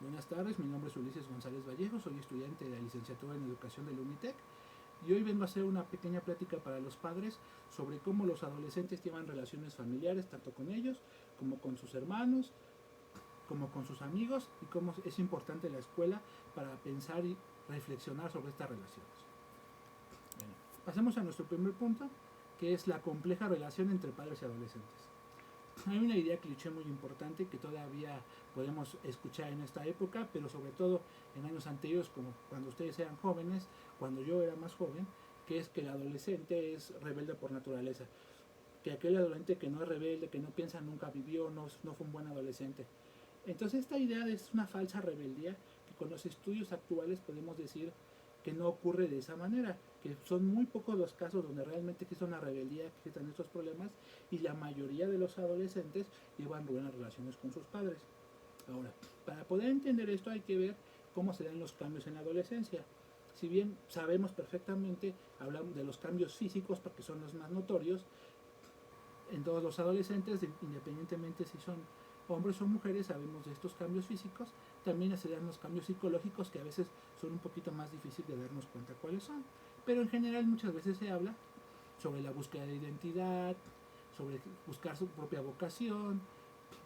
Buenas tardes, mi nombre es Ulises González Vallejo, soy estudiante de la licenciatura en Educación de la UNITEC y hoy vengo a hacer una pequeña plática para los padres sobre cómo los adolescentes llevan relaciones familiares, tanto con ellos como con sus hermanos, como con sus amigos, y cómo es importante la escuela para pensar y reflexionar sobre estas relaciones. Bueno, pasemos a nuestro primer punto, que es la compleja relación entre padres y adolescentes. Hay una idea cliché muy importante que todavía podemos escuchar en esta época, pero sobre todo en años anteriores, como cuando ustedes eran jóvenes, cuando yo era más joven, que es que el adolescente es rebelde por naturaleza, que aquel adolescente que no es rebelde, que no piensa nunca vivió, no fue un buen adolescente. Entonces esta idea es una falsa rebeldía que con los estudios actuales podemos decir que no ocurre de esa manera, que son muy pocos los casos donde realmente existe una rebeldía, que existan estos problemas, y la mayoría de los adolescentes llevan buenas relaciones con sus padres. Ahora, para poder entender esto hay que ver cómo se dan los cambios en la adolescencia. Si bien sabemos perfectamente, hablamos de los cambios físicos porque son los más notorios, en todos los adolescentes, independientemente si son hombres o mujeres, sabemos de estos cambios físicos. También se dan los cambios psicológicos, que a veces son un poquito más difíciles de darnos cuenta cuáles son. Pero en general muchas veces se habla sobre la búsqueda de identidad, sobre buscar su propia vocación,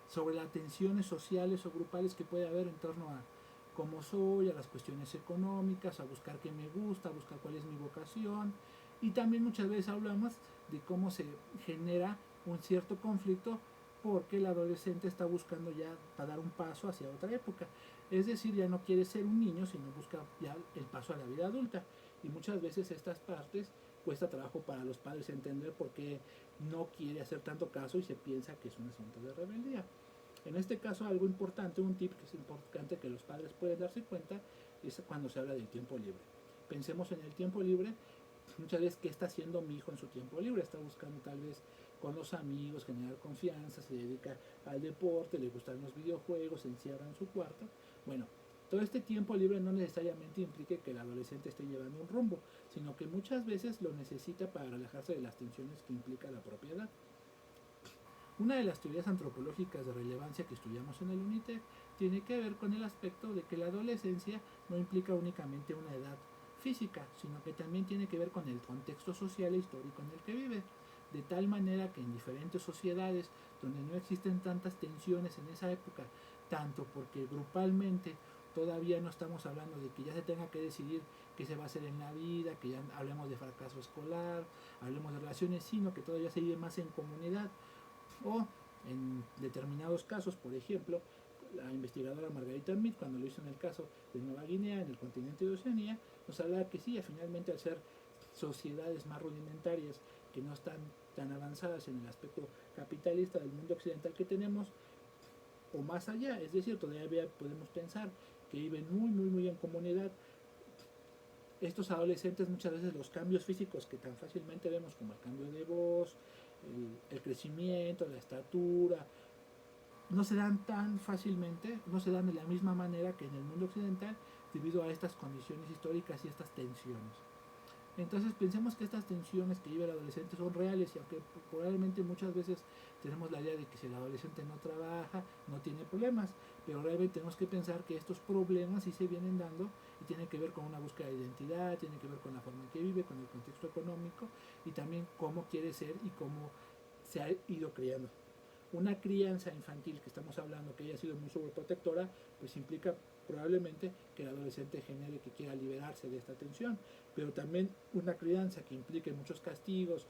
sobre las tensiones sociales o grupales que puede haber en torno a cómo soy, a las cuestiones económicas, a buscar qué me gusta, a buscar cuál es mi vocación. Y también muchas veces hablamos de cómo se genera un cierto conflicto porque el adolescente está buscando ya para dar un paso hacia otra época. Es decir, ya no quiere ser un niño, sino busca ya el paso a la vida adulta. Y muchas veces estas partes cuesta trabajo para los padres entender por qué no quiere hacer tanto caso y se piensa que es un asunto de rebeldía. En este caso, algo importante, un tip que es importante que los padres pueden darse cuenta, es cuando se habla del tiempo libre. Pensemos en el tiempo libre, muchas veces qué está haciendo mi hijo en su tiempo libre, está buscando tal vez con los amigos generar confianza, se dedica al deporte, le gustan los videojuegos, se encierra en su cuarto. Bueno, todo este tiempo libre no necesariamente implique que el adolescente esté llevando un rumbo, sino que muchas veces lo necesita para relajarse de las tensiones que implica la propiedad. Una de las teorías antropológicas de relevancia que estudiamos en el UNITEC tiene que ver con el aspecto de que la adolescencia no implica únicamente una edad física, sino que también tiene que ver con el contexto social e histórico en el que vive. De tal manera que en diferentes sociedades donde no existen tantas tensiones en esa época, tanto porque grupalmente todavía no estamos hablando de que ya se tenga que decidir qué se va a hacer en la vida, que ya hablemos de fracaso escolar, hablemos de relaciones, sino que todavía se vive más en comunidad. O en determinados casos, por ejemplo, la investigadora Margarita Mead, cuando lo hizo en el caso de Nueva Guinea, en el continente de Oceanía, nos hablaba que sí, finalmente al ser sociedades más rudimentarias, que no están tan avanzadas en el aspecto capitalista del mundo occidental que tenemos, o más allá, es decir, todavía podemos pensar que viven muy en comunidad. Estos adolescentes muchas veces los cambios físicos que tan fácilmente vemos como el cambio de voz, el crecimiento, la estatura, no se dan tan fácilmente, no se dan de la misma manera que en el mundo occidental debido a estas condiciones históricas y estas tensiones. Entonces pensemos que estas tensiones que vive el adolescente son reales y aunque probablemente muchas veces tenemos la idea de que si el adolescente no trabaja, no tiene problemas, pero realmente tenemos que pensar que estos problemas sí se vienen dando y tienen que ver con una búsqueda de identidad, tienen que ver con la forma en que vive, con el contexto económico y también cómo quiere ser y cómo se ha ido criando. Una crianza infantil que estamos hablando que haya sido muy sobreprotectora, pues implica probablemente que el adolescente genere que quiera liberarse de esta tensión, pero también una crianza que implique muchos castigos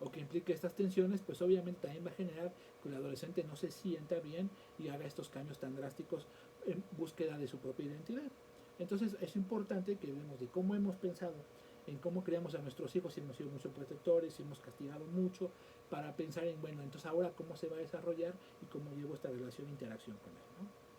o que implique estas tensiones, pues obviamente también va a generar que el adolescente no se sienta bien y haga estos cambios tan drásticos en búsqueda de su propia identidad. Entonces es importante que vemos de cómo hemos pensado en cómo creamos a nuestros hijos, si hemos sido muy protectores, si hemos castigado mucho, para pensar en, bueno, entonces ahora cómo se va a desarrollar y cómo llevo esta relación e interacción con él, ¿no?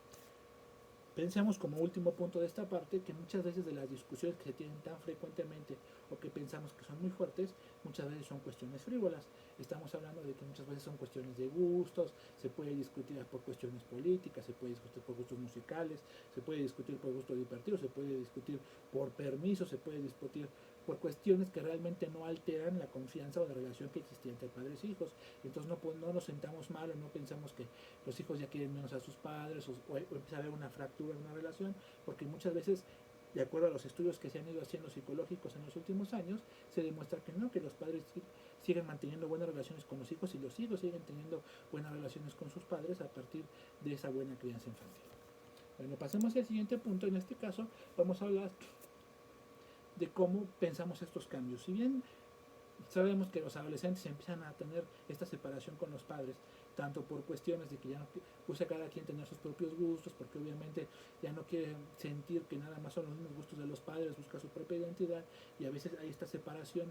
Pensemos como último punto de esta parte que muchas veces de las discusiones que se tienen tan frecuentemente o que pensamos que son muy fuertes, muchas veces son cuestiones frívolas. Estamos hablando de que muchas veces son cuestiones de gustos, se puede discutir por cuestiones políticas, se puede discutir por gustos musicales, se puede discutir por gustos divertidos, se puede discutir por permiso, se puede discutir por cuestiones que realmente no alteran la confianza o la relación que existía entre padres e hijos. Entonces no nos sentamos mal o no pensamos que los hijos ya quieren menos a sus padres o empieza a haber una fractura en una relación, porque muchas veces, de acuerdo a los estudios que se han ido haciendo psicológicos en los últimos años, se demuestra que no, que los padres siguen manteniendo buenas relaciones con los hijos y los hijos siguen teniendo buenas relaciones con sus padres a partir de esa buena crianza infantil. Bueno, pasemos al siguiente punto. En este caso vamos a hablar de cómo pensamos estos cambios. Si bien sabemos que los adolescentes empiezan a tener esta separación con los padres, tanto por cuestiones de que ya no busca cada quien tener sus propios gustos, porque obviamente ya no quiere sentir que nada más son los mismos gustos de los padres, busca su propia identidad, y a veces hay esta separación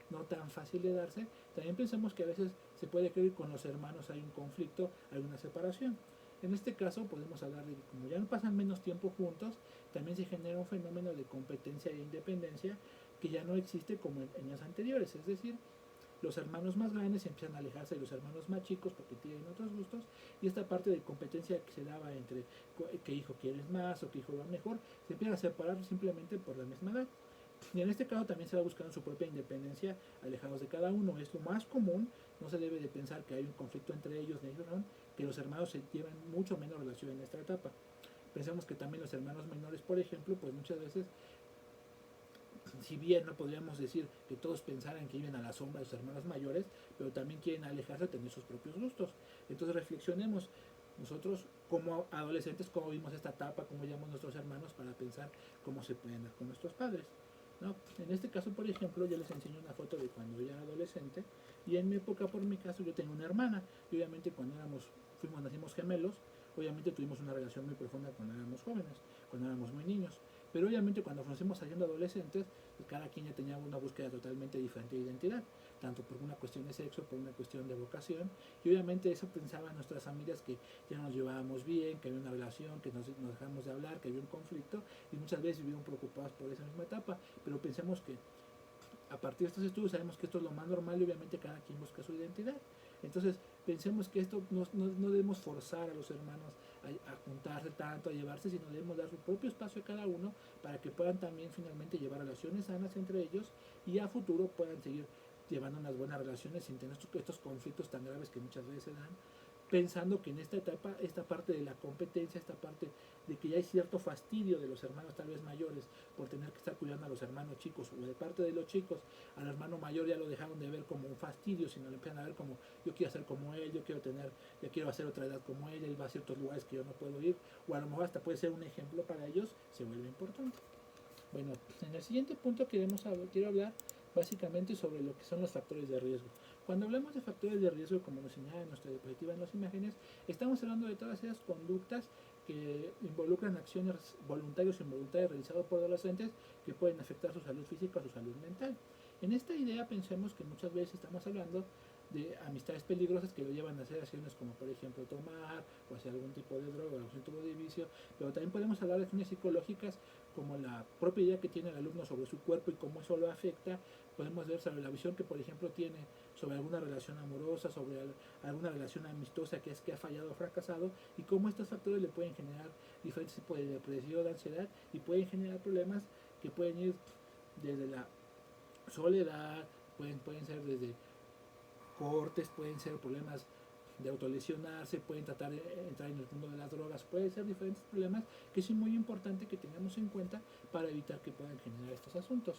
no tan fácil de darse. También pensamos que a veces se puede creer que con los hermanos hay un conflicto, hay una separación. En este caso podemos hablar de que como ya no pasan menos tiempo juntos, también se genera un fenómeno de competencia e independencia que ya no existe como en años anteriores. Es decir, los hermanos más grandes empiezan a alejarse de los hermanos más chicos porque tienen otros gustos, y esta parte de competencia que se daba entre qué hijo quieres más o qué hijo va mejor, se empieza a separar simplemente por la misma edad. Y en este caso también se va buscando su propia independencia, alejados de cada uno. Es lo más común, no se debe de pensar que hay un conflicto entre ellos, que los hermanos se llevan mucho menos relación en esta etapa. Pensemos que también los hermanos menores, por ejemplo, pues muchas veces, si bien no podríamos decir que todos pensaran que viven a la sombra de sus hermanos mayores, pero también quieren alejarse de tener sus propios gustos. Entonces reflexionemos nosotros como adolescentes, cómo vimos esta etapa, cómo llamamos nuestros hermanos para pensar cómo se pueden dar con nuestros padres. ¿No? En este caso, por ejemplo, yo les enseño una foto de cuando yo era adolescente, y en mi época, por mi caso, yo tenía una hermana, y obviamente cuando nacimos gemelos, obviamente tuvimos una relación muy profunda cuando éramos jóvenes, cuando éramos muy niños, pero obviamente cuando nos fuimos saliendo adolescentes, pues cada quien ya tenía una búsqueda totalmente diferente de identidad, tanto por una cuestión de sexo, por una cuestión de vocación, y obviamente eso pensaban nuestras familias, que ya nos llevábamos bien, que había una relación, que nos dejamos de hablar, que había un conflicto, y muchas veces vivieron preocupados por esa misma etapa, pero pensemos que a partir de estos estudios sabemos que esto es lo más normal, y obviamente cada quien busca su identidad. Entonces pensemos que esto no debemos forzar a los hermanos a juntarse tanto, a llevarse, sino debemos dar su propio espacio a cada uno para que puedan también finalmente llevar relaciones sanas entre ellos, y a futuro puedan seguir llevando unas buenas relaciones sin tener estos conflictos tan graves que muchas veces se dan, pensando que en esta etapa, esta parte de la competencia, esta parte de que ya hay cierto fastidio de los hermanos tal vez mayores por tener que estar cuidando a los hermanos chicos, o de parte de los chicos al hermano mayor ya lo dejaron de ver como un fastidio, sino lo empiezan a ver como yo quiero ser como él, yo quiero hacer otra edad como él va a ciertos lugares que yo no puedo ir, o a lo mejor hasta puede ser un ejemplo para ellos, se vuelve importante. Bueno, en el siguiente punto quiero hablar básicamente sobre lo que son los factores de riesgo. Cuando hablamos de factores de riesgo, como nos señala nuestra diapositiva en las imágenes, estamos hablando de todas esas conductas que involucran acciones voluntarias o involuntarias realizadas por adolescentes que pueden afectar su salud física o su salud mental. En esta idea pensemos que muchas veces estamos hablando de amistades peligrosas que lo llevan a hacer acciones como por ejemplo tomar o hacer algún tipo de droga o algún tipo de vicio, pero también podemos hablar de acciones psicológicas como la propia idea que tiene el alumno sobre su cuerpo y cómo eso lo afecta. Podemos ver sobre la visión que por ejemplo tiene sobre alguna relación amorosa, sobre alguna relación amistosa que ha fallado o fracasado, y cómo estos factores le pueden generar diferentes tipos de depresión, de ansiedad, y pueden generar problemas que pueden ir desde la soledad, pueden ser desde cortes, pueden ser problemas de autolesionarse, pueden tratar de entrar en el mundo de las drogas, pueden ser diferentes problemas que es muy importante que tengamos en cuenta para evitar que puedan generar estos asuntos.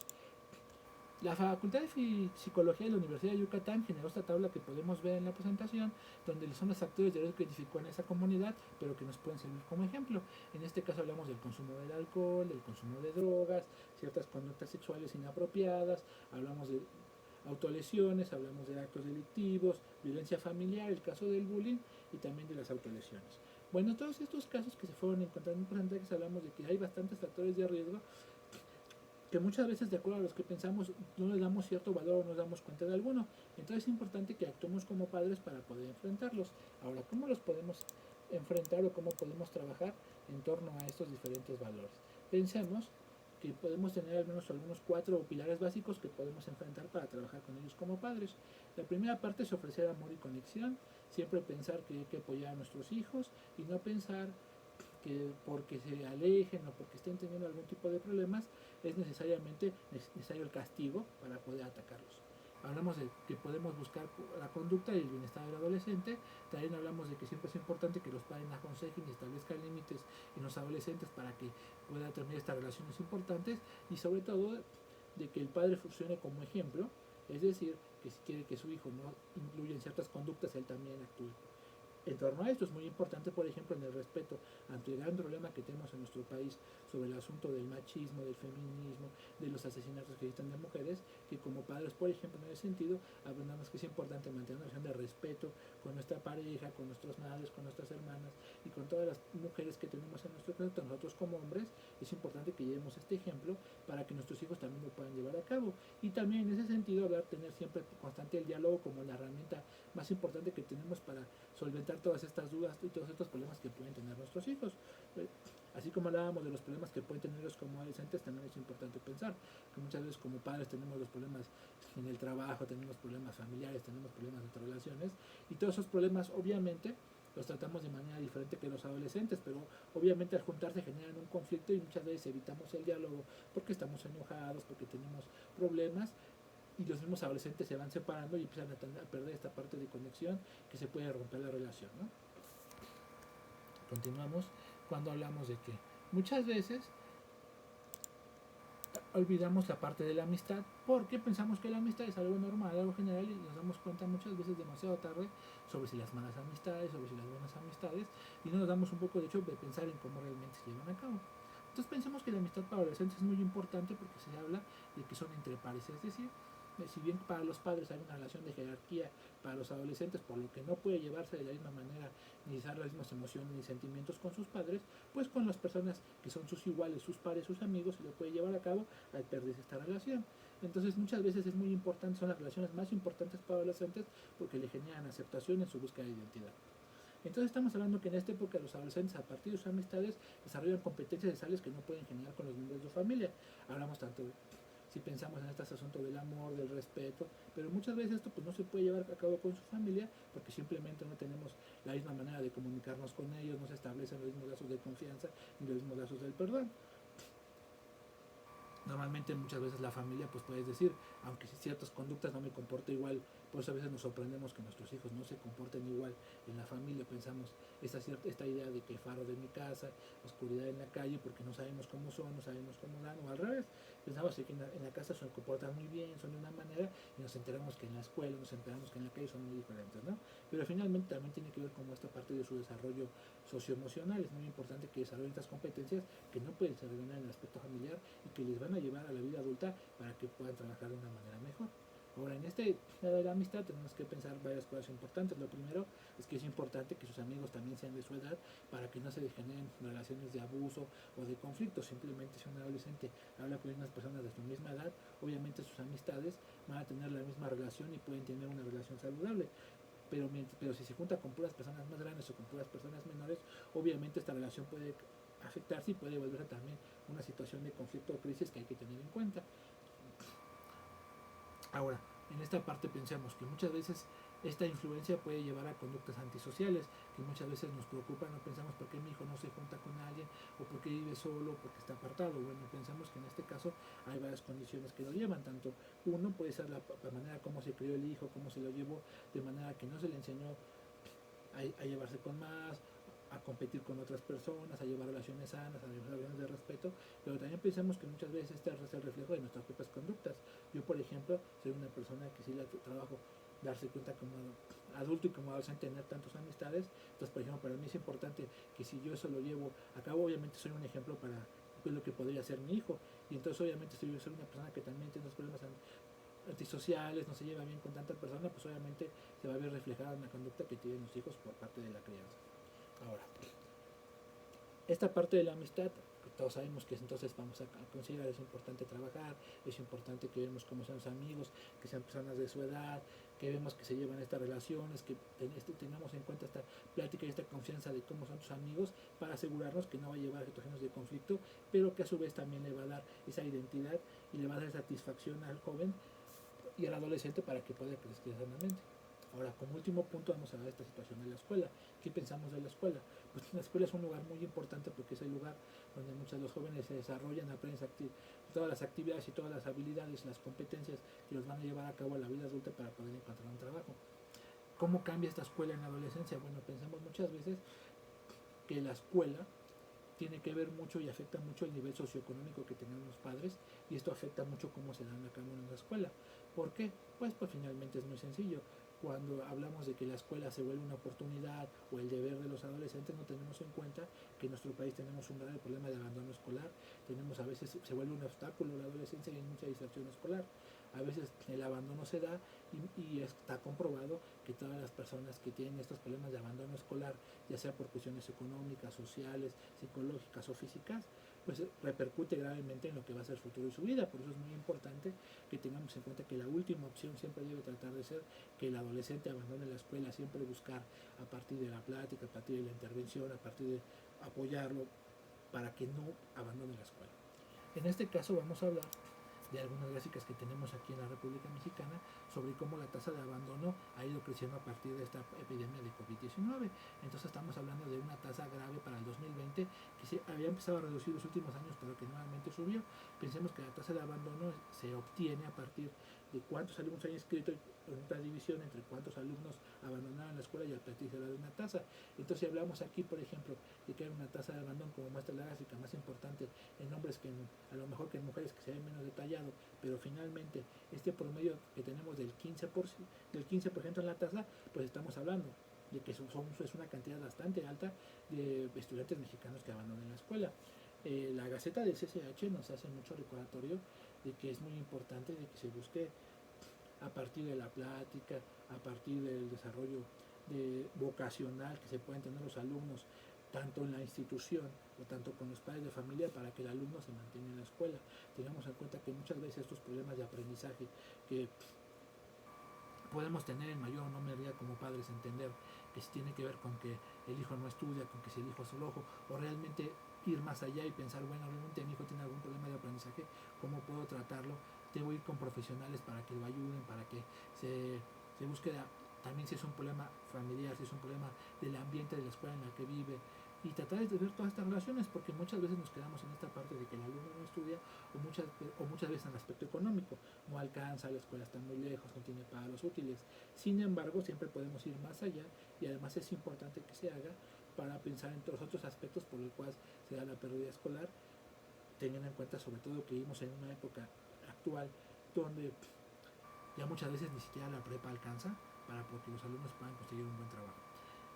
La Facultad de Psicología de la Universidad de Yucatán generó esta tabla que podemos ver en la presentación, donde son los factores de riesgo que identificó en esa comunidad, pero que nos pueden servir como ejemplo. En este caso hablamos del consumo del alcohol, del consumo de drogas, ciertas conductas sexuales inapropiadas, hablamos de autolesiones, hablamos de actos delictivos, violencia familiar, el caso del bullying y también de las autolesiones. Bueno, todos estos casos que se fueron encontrando en porcentajes, hablamos de que hay bastantes factores de riesgo que muchas veces, de acuerdo a los que pensamos, no le damos cierto valor o no nos damos cuenta de alguno. Entonces es importante que actuemos como padres para poder enfrentarlos. Ahora, ¿cómo los podemos enfrentar o cómo podemos trabajar en torno a estos diferentes valores? Pensemos que podemos tener al menos algunos 4 pilares básicos que podemos enfrentar para trabajar con ellos como padres. La primera parte es ofrecer amor y conexión, siempre pensar que hay que apoyar a nuestros hijos y no pensar que porque se alejen o porque estén teniendo algún tipo de problemas es necesariamente necesario el castigo para poder atacarlos. Hablamos de que podemos buscar la conducta y el bienestar del adolescente. También hablamos de que siempre es importante que los padres aconsejen y establezcan límites en los adolescentes para que pueda tener estas relaciones importantes, y sobre todo de que el padre funcione como ejemplo, es decir, que si quiere que su hijo no incluya en ciertas conductas, él también actúe. En torno a esto es muy importante, por ejemplo, en el respeto ante el gran problema que tenemos en nuestro país sobre el asunto del machismo, del feminismo, de los asesinatos que existan de mujeres, que como padres, por ejemplo, en ese sentido, aprendamos que es importante mantener una relación de respeto con nuestra pareja, con nuestras madres, con nuestras hermanas y con todas las mujeres que tenemos en nuestro planeta. Nosotros como hombres es importante que llevemos este ejemplo para que nuestros hijos también lo puedan llevar a cabo. Y también en ese sentido, tener siempre constante el diálogo como la herramienta más importante que tenemos para solventar todas estas dudas y todos estos problemas que pueden tener nuestros hijos. Así como hablábamos de los problemas que pueden tener ellos como adolescentes, también es importante pensar que muchas veces como padres tenemos los problemas en el trabajo, tenemos problemas familiares, tenemos problemas entre relaciones, y todos esos problemas obviamente los tratamos de manera diferente que los adolescentes, pero obviamente al juntarse generan un conflicto y muchas veces evitamos el diálogo porque estamos enojados, porque tenemos problemas, y los mismos adolescentes se van separando y empiezan a perder esta parte de conexión que se puede romper la relación, ¿no? Continuamos cuando hablamos de que muchas veces olvidamos la parte de la amistad porque pensamos que la amistad es algo normal, algo general, y nos damos cuenta muchas veces demasiado tarde sobre si las malas amistades, sobre si las buenas amistades, y no nos damos un poco de hecho de pensar en cómo realmente se llevan a cabo. Entonces pensemos que la amistad para adolescentes es muy importante porque se habla de que son entre pares, es decir, si bien para los padres hay una relación de jerarquía, para los adolescentes, por lo que no puede llevarse de la misma manera ni usar las mismas emociones ni sentimientos con sus padres, pues con las personas que son sus iguales, sus pares, sus amigos, se lo puede llevar a cabo al perderse esta relación. Entonces muchas veces es muy importante, son las relaciones más importantes para adolescentes porque le generan aceptación en su búsqueda de identidad. Entonces estamos hablando que en esta época los adolescentes a partir de sus amistades desarrollan competencias sociales que no pueden generar con los miembros de su familia. Hablamos tanto si pensamos en este asunto del amor, del respeto, pero muchas veces esto pues no se puede llevar a cabo con su familia porque simplemente no tenemos la misma manera de comunicarnos con ellos, no se establecen los mismos lazos de confianza ni los mismos lazos del perdón. Normalmente muchas veces la familia pues puedes decir, aunque si ciertas conductas no me comporto igual, por eso a veces nos sorprendemos que nuestros hijos no se comporten igual en la familia. Pensamos esta idea de que faro de mi casa, oscuridad en la calle, porque no sabemos cómo son, no sabemos cómo dan, o al revés, pensamos que en la casa se comportan muy bien, son de una manera, y nos enteramos que en la escuela, nos enteramos que en la calle son muy diferentes, ¿no? Pero finalmente también tiene que ver con esta parte de su desarrollo socioemocional. Es muy importante que desarrollen estas competencias que no pueden desarrollar en el aspecto familiar y que les van a llevar a la vida adulta para que puedan trabajar de una manera mejor. Ahora, en este lado de la amistad tenemos que pensar varias cosas importantes. Lo primero es que es importante que sus amigos también sean de su edad para que no se generen relaciones de abuso o de conflicto. Simplemente si un adolescente habla con unas personas de su misma edad, obviamente sus amistades van a tener la misma relación y pueden tener una relación saludable. Pero si se junta con puras personas más grandes o con puras personas menores, obviamente esta relación puede afectarse y puede volverse también una situación de conflicto o crisis que hay que tener en cuenta. Ahora, en esta parte pensamos que muchas veces esta influencia puede llevar a conductas antisociales que muchas veces nos preocupan, no pensamos por qué mi hijo no se junta con alguien, o por qué vive solo, o por qué está apartado. Bueno, pensamos que en este caso hay varias condiciones que lo llevan. Tanto uno puede ser la manera como se crió el hijo, cómo se lo llevó, de manera que no se le enseñó a llevarse con más, a competir con otras personas, a llevar relaciones sanas, a llevar relaciones de respeto, pero también pensamos que muchas veces este es el reflejo de nuestras propias conductas. Yo, por ejemplo, soy una persona que sí le trabajo darse cuenta como adulto y como adolescente tener tantas amistades. Entonces, por ejemplo, para mí es importante que si yo eso lo llevo a cabo, obviamente soy un ejemplo para lo que podría ser mi hijo, y entonces obviamente si yo soy una persona que también tiene unos problemas antisociales, no se lleva bien con tantas personas, pues obviamente se va a ver reflejada en la conducta que tienen los hijos por parte de la crianza. Ahora, esta parte de la amistad, todos sabemos que entonces vamos a considerar, es importante trabajar, es importante que vemos cómo son los amigos, que sean personas de su edad, que vemos que se llevan estas relaciones, que tengamos en cuenta esta plática y esta confianza de cómo son tus amigos para asegurarnos que no va a llevar a situaciones de conflicto, pero que a su vez también le va a dar esa identidad y le va a dar satisfacción al joven y al adolescente para que pueda crecer sanamente. Ahora, como último punto, vamos a ver esta situación de la escuela. ¿Qué pensamos de la escuela? Pues la escuela es un lugar muy importante porque es el lugar donde muchos de los jóvenes se desarrollan, aprenden todas las actividades y todas las habilidades, las competencias que los van a llevar a cabo a la vida adulta para poder encontrar un trabajo. ¿Cómo cambia esta escuela en la adolescencia? Bueno, pensamos muchas veces que la escuela tiene que ver mucho y afecta mucho el nivel socioeconómico que tengan los padres, y esto afecta mucho cómo se dan a cabo en la escuela. ¿Por qué? Pues finalmente es muy sencillo. Cuando hablamos de que la escuela se vuelve una oportunidad o el deber de los adolescentes, no tenemos en cuenta que en nuestro país tenemos un grave problema de abandono escolar. A veces se vuelve un obstáculo la adolescencia y hay mucha distracción escolar. A veces el abandono se da y está comprobado que todas las personas que tienen estos problemas de abandono escolar, ya sea por cuestiones económicas, sociales, psicológicas o físicas, pues repercute gravemente en lo que va a ser el futuro de su vida. Por eso es muy importante que tengamos en cuenta que la última opción siempre debe tratar de ser que el adolescente abandone la escuela, siempre buscar a partir de la plática, a partir de la intervención, a partir de apoyarlo para que no abandone la escuela. En este caso vamos a hablar de algunas gráficas que tenemos aquí en la República Mexicana sobre cómo la tasa de abandono ha ido creciendo a partir de esta epidemia de COVID-19. Entonces estamos hablando de una tasa grave para el 2020 que se había empezado a reducir los últimos años, pero que nuevamente subió. Pensemos que la tasa de abandono se obtiene a partir de cuántos alumnos hay inscritos en otra división entre cuántos alumnos abandonaron la escuela y a partir de una tasa. Entonces si hablamos aquí, por ejemplo, de que hay una tasa de abandono, como muestra la gráfica, más importante en hombres que a lo mejor que en mujeres, que se ve menos detallado, pero finalmente este promedio que tenemos del 15% en la tasa, pues estamos hablando de que es una cantidad bastante alta de estudiantes mexicanos que abandonan la escuela. La Gaceta del CCH nos hace mucho recordatorio de que es muy importante de que se busque a partir de la plática, a partir del desarrollo vocacional que se pueden tener los alumnos, tanto en la institución o tanto con los padres de familia, para que el alumno se mantenga en la escuela. Tengamos en cuenta que muchas veces estos problemas de aprendizaje que podemos tener en mayor o no medida como padres, entender que si tiene que ver con que el hijo no estudia, con que si el hijo es flojo, o realmente ir más allá y pensar, bueno, realmente mi hijo tiene algún problema de aprendizaje, ¿cómo puedo tratarlo? Debo ir con profesionales para que lo ayuden, para que se busque también si es un problema familiar, si es un problema del ambiente de la escuela en la que vive, y tratar de ver todas estas relaciones, porque muchas veces nos quedamos en esta parte de que el alumno no estudia, o muchas veces en el aspecto económico, no alcanza, la escuela está muy lejos, no tiene para los útiles. Sin embargo, siempre podemos ir más allá, y además es importante que se haga para pensar en los otros aspectos por los cuales se da la pérdida escolar, teniendo en cuenta sobre todo que vivimos en una época actual donde ya muchas veces ni siquiera la prepa alcanza para que los alumnos puedan conseguir un buen trabajo.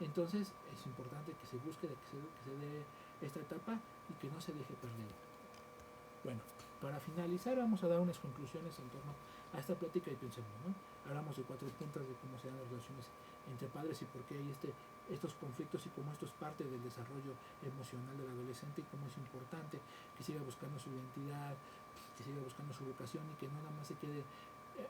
Entonces es importante que se busque que se dé esta etapa y que no se deje perder. Bueno, para finalizar vamos a dar unas conclusiones en torno a esta plática y pensemos, ¿no? Hablamos de 4 puntos de cómo se dan las relaciones entre padres y por qué hay estos conflictos y cómo esto es parte del desarrollo emocional del adolescente, y cómo es importante que siga buscando su identidad, que siga buscando su vocación y que no nada más se quede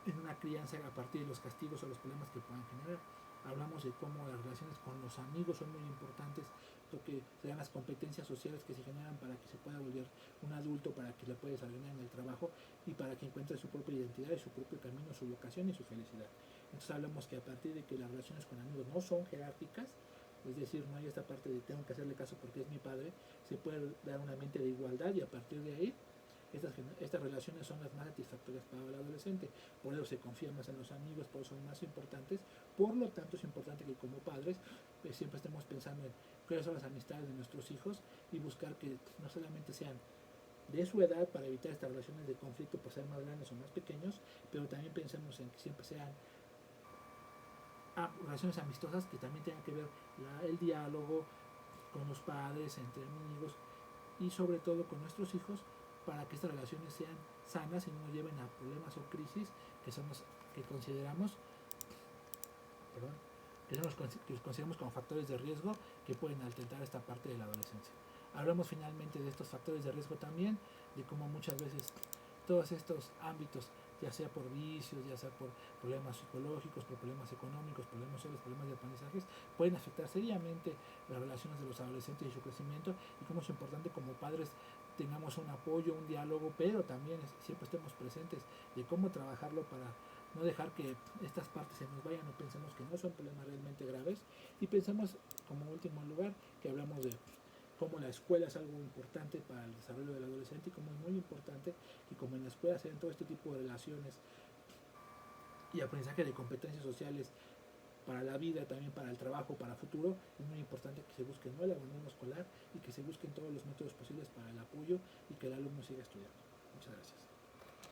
en una crianza a partir de los castigos o los problemas que puedan generar. Hablamos de cómo las relaciones con los amigos son muy importantes, porque se dan las competencias sociales que se generan para que se pueda volver un adulto, para que le pueda desarrollar en el trabajo y para que encuentre su propia identidad y su propio camino, su vocación y su felicidad. Entonces hablamos que a partir de que las relaciones con amigos no son jerárquicas, es decir, no hay esta parte de tengo que hacerle caso porque es mi padre, se puede dar un ambiente de igualdad, y a partir de ahí estas relaciones son las más satisfactorias para el adolescente. Por eso se confía más en los amigos, por eso son más importantes. Por lo tanto es importante que como padres siempre estemos pensando en cuáles son las amistades de nuestros hijos y buscar que no solamente sean de su edad para evitar estas relaciones de conflicto por ser más grandes o más pequeños, pero también pensemos en que siempre sean relaciones amistosas que también tengan que ver el diálogo con los padres, entre amigos y sobre todo con nuestros hijos, para que estas relaciones sean sanas y no nos lleven a problemas o crisis que son los que consideramos, que los consideramos como factores de riesgo que pueden alterar esta parte de la adolescencia. Hablamos finalmente de estos factores de riesgo también, de cómo muchas veces todos estos ámbitos, ya sea por vicios, ya sea por problemas psicológicos, por problemas económicos, problemas sociales, problemas de aprendizajes, pueden afectar seriamente las relaciones de los adolescentes y su crecimiento, y cómo es importante como padres tengamos un apoyo, un diálogo, pero también siempre estemos presentes de cómo trabajarlo para no dejar que estas partes se nos vayan o pensemos que no son problemas realmente graves, y pensamos como último lugar que hablamos de cómo la escuela es algo importante para el desarrollo del adolescente y como es muy importante que como en la escuela se den todo este tipo de relaciones y aprendizaje de competencias sociales para la vida, también para el trabajo, para el futuro. Es muy importante que se busque no el abandono escolar y que se busquen todos los métodos posibles para el apoyo y que el alumno siga estudiando. Muchas gracias.